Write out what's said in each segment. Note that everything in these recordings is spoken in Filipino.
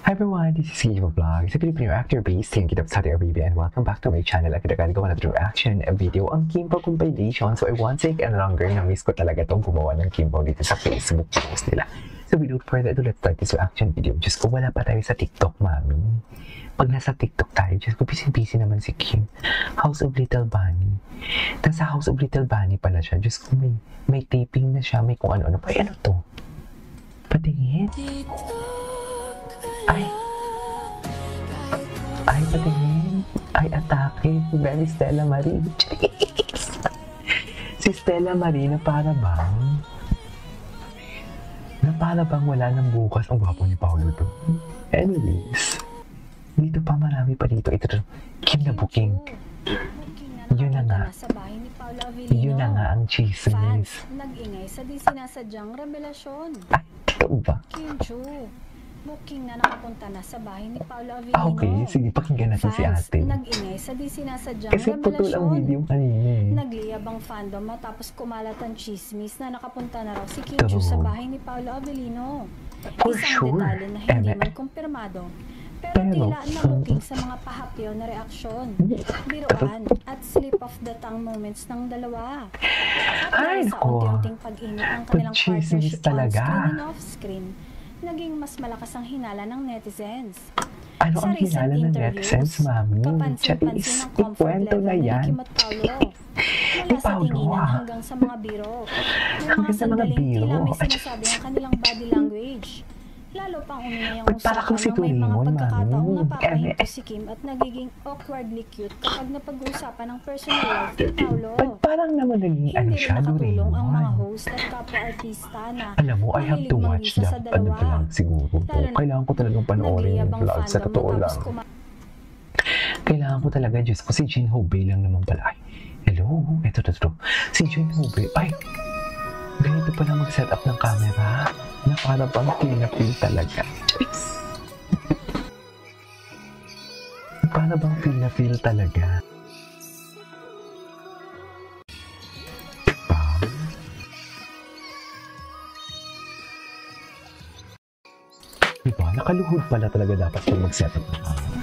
Hi everyone, this is Gio Vlog, sa Filipino actor based in Kitap, Saudi Arabia, and welcome back to my channel. At nagagawa na ito reaction video ang Kimpo compilation. So I want to take and longer na miss ko talaga itong gumawa ng Kimpo dito sa Facebook post nila. So without further ado, let's start this reaction video. Diyos ko, wala pa tayo sa TikTok, mami. Pag nasa TikTok tayo, Diyos ko, busy-busy naman si Kim. House of Little Bunny. Nasa House of Little Bunny pala siya. Diyos ko, may taping na siya, may kung ano-ano. Ay, ano to? Patingin? Ay, patingin. Ay, atake. Very Stella Marie. Si Stella Marie na para bang wala nang bukas. Ang gwapo ni Paolo to. Anyways, dito pa marami pa dito. Ito, Kim na booking. Yun na nga. Yun na nga ang chismis. Nag-ingay sa di sinasadyang revelasyon. Ay, totoo ba? Kim Chu, booking na nakapunta na sa bahay ni Paolo Avellino. Okay, sige, pakinggan natin si ate. Nag-ingay sa di sinasadyang kasi revelasyon. putol ang video kanina eh. Nagliyab ang fandom matapos kumalat ang chismis na nakapunta na raw si Kim Chu sa bahay ni Paolo Avellino. For Isang sure. detalye na hindi man kumpirmado. Pero tila na-booking sa mga pahapyaw na reaksyon, biruan at slip of the tongue moments ng dalawa. At dahil sa unti-unting pag-init ng kanilang partnership on-screen and off-screen, naging mas malakas ang hinala ng netizens. Ano ang hinala ng netizens, mami? Kapansin-pansin ng comfort level ni Kim at Paolo. Mula sa tinginan hanggang sa mga biro. May mga sandaling tila may sinasabi ang kanilang body language. Lalo pang umingay ang usapan ng may mga pagkakataong napapahinto si Kim at nagiging awkwardly cute kapag napag-uusapan ng personal life ni Paolo. Parang naman naging ano siya, nakatulong ang mga host at kapwa-artista na alam mo, I have to watch the vlog siguro to. Kailangan ko talagang panoorin yung vlog sa totoo lang. Kailangan ko talaga, Diyos ko, si Jin Hobe lang naman pala. Ay, hello, eto. Si Jin Hobe, ay, ganito pala mag-set up ng camera na para bang pinapil talaga. Para bang pinapil talaga. Diba? Nakaluhod pala talaga dapat kung mag-set up ng camera.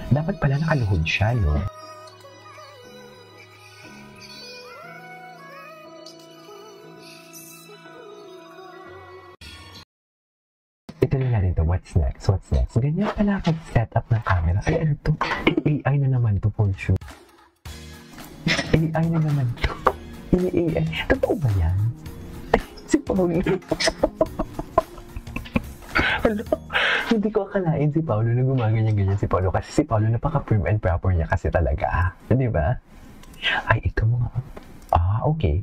Dapat pala nakaluhod siya, no? Ituloy na rin to. What's next? Ganyan pala mag-set up ng camera. Ay, ano to? AI na naman to, for sure. AI na naman to. AI. Totoo ba yan? Si Paolo. Hindi ko akalain si Paolo na gumaganyan-ganyan si Paolo. Kasi si Paolo napaka-prim and proper niya kasi talaga. Di ba? Ay, ito mga... okay.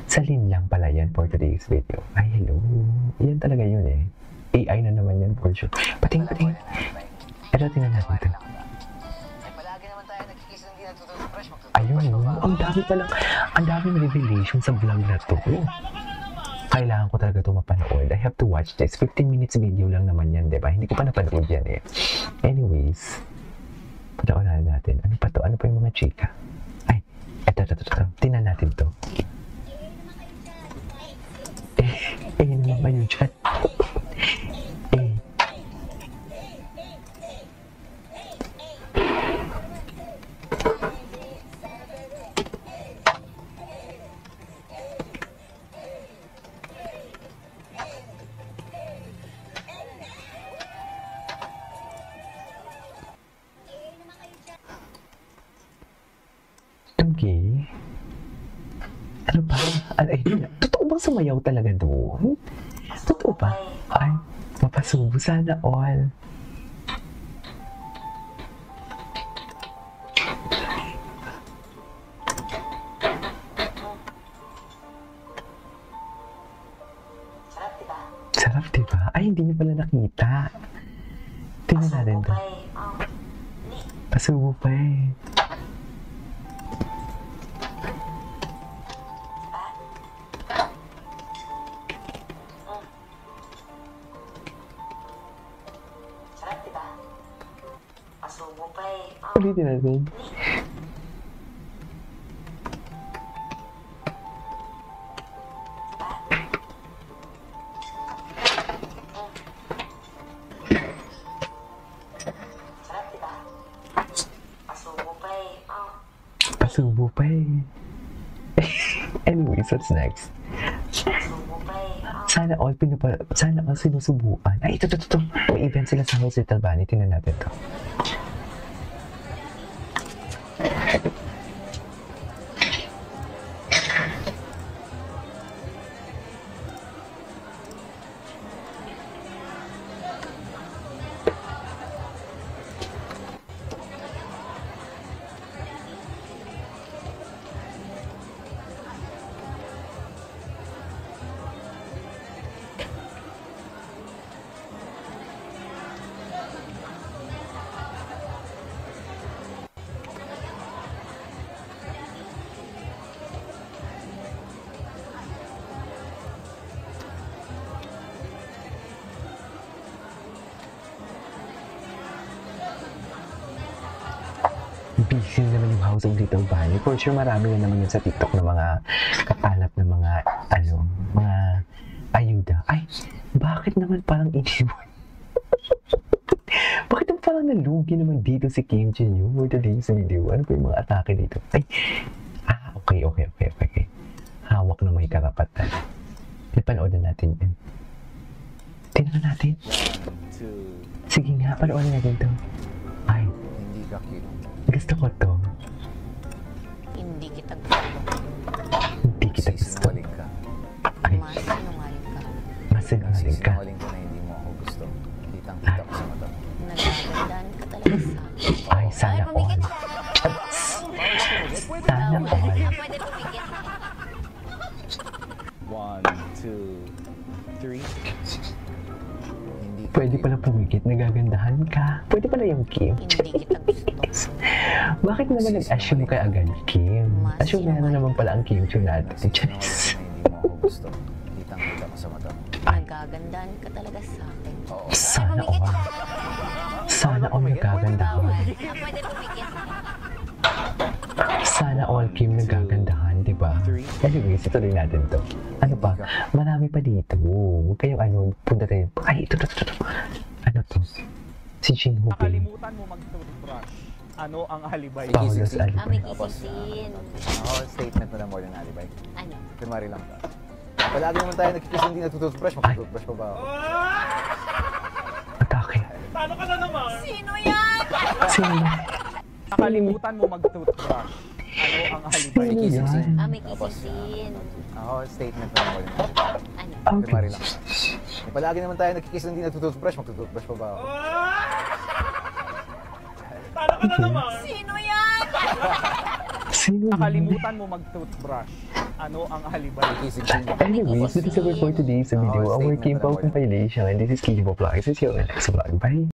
Salin lang pala yan for today's video. Ay, hello. Yan talaga yun eh. AI na naman yan for sure. Patingin. Ito, tingnan natin ito. Ayun, ang daming revelation sa vlog na to. Kailangan ko talaga ito mapanood. I have to watch this. 15 minutes video lang naman yan, diba? Hindi ko pa napanood yan eh. Anyways, panoorin natin. Ano pa to? Ano pa yung mga chika? Ay, ito. Tingnan natin to. Yun naman yun dyan. Okay. Ano ba? Totoo bang sumayaw talaga doon? Totoo ba? Ay, mapasubo sana all. Sarap, diba? Ay, hindi niyo pala nakita. Tingnan natin to. Pasubo pa eh. Ulitin natin. Subo pa eh. Anyways, what's next? Sana all sinusubuan. Ay, ito. May event sila sa House Little Bunny. Tingnan natin to. Busy naman yung House of Little Bunny. For sure, marami na naman yun sa TikTok na mga kapalat na mga, mga ayuda. Ay, bakit naman parang iniwan? Bakit naman parang nalugi naman dito si Kim Jin Yoo for today's video? Ano ba yung mga atake dito? Ay, okay. Hawak na may karapatan. Napanood na natin yun. Tingnan natin. Sige nga, panoorin natin to. Ay, Hindi ka cute. gusto ko to. Hindi kita gusto. Hindi kita gusto. Sinungaling ka. Ay, Masinungaling ka. masinungaling ka. Sinungaling ko na hindi mo ako gusto. Kitang-kita ko sa mata mo. Nagagandaan ka talaga sa akin. Ay, sana all. pumikit ka. Sana all. Pwede pumikit. 1, 2, 3. Hindi ka Pwede cute. pala pumikit, nagagandahan ka. Pwede pala yung Kim. Hindi kita gusto. Bakit naman nag-assume ka agad, Kim? Assume na naman pala ang Kim Chiu natin. Sinungaling ko na hindi mo ako gusto. Kitang-kita ko sa mata mo. Nagagandaan ka talaga sa akin. Oo. Sana all. Sana all nagagandahan. Pwede pumikit. Sana all Kim nagagandahan, di ba? Anyways, ituloy natin to. Ano pa? Marami pa dito. Huwag kayong punta tayo. Ay, ito. Ano to? Si Jin Ho Bin. Nakalimutan mo mag-toothbrush. Ano ang alibay? Paulos Kissing. May Alibay. kisisin. Ako, statement mo na more than alibay. Ano? Kunwari lang ka. Palagi naman tayo nagkikis hindi nagtutoothbrush. Magtutoothbrush pa ba ako? Atake. Talo ka na naman! Sino yan? Sino? Nakalimutan mo mag-toothbrush. Ano ang alibay? Sino yan? May kisisin. Ako, statement mo na more than alibay. Ano? Okay. Kunwari lang ka. Palagi naman tayo nagkikis hindi nagtutoothbrush. Magtutoothbrush pa ba ako? Talo ka na naman! Sino yan? Sino yan? Nakalimutan mo mag-toothbrush. Ano ang alibay? Kissing. Anyways, this is our for today's video. Our Kim Pao compilation. This is Kim Vlog. This is your next vlog. Bye!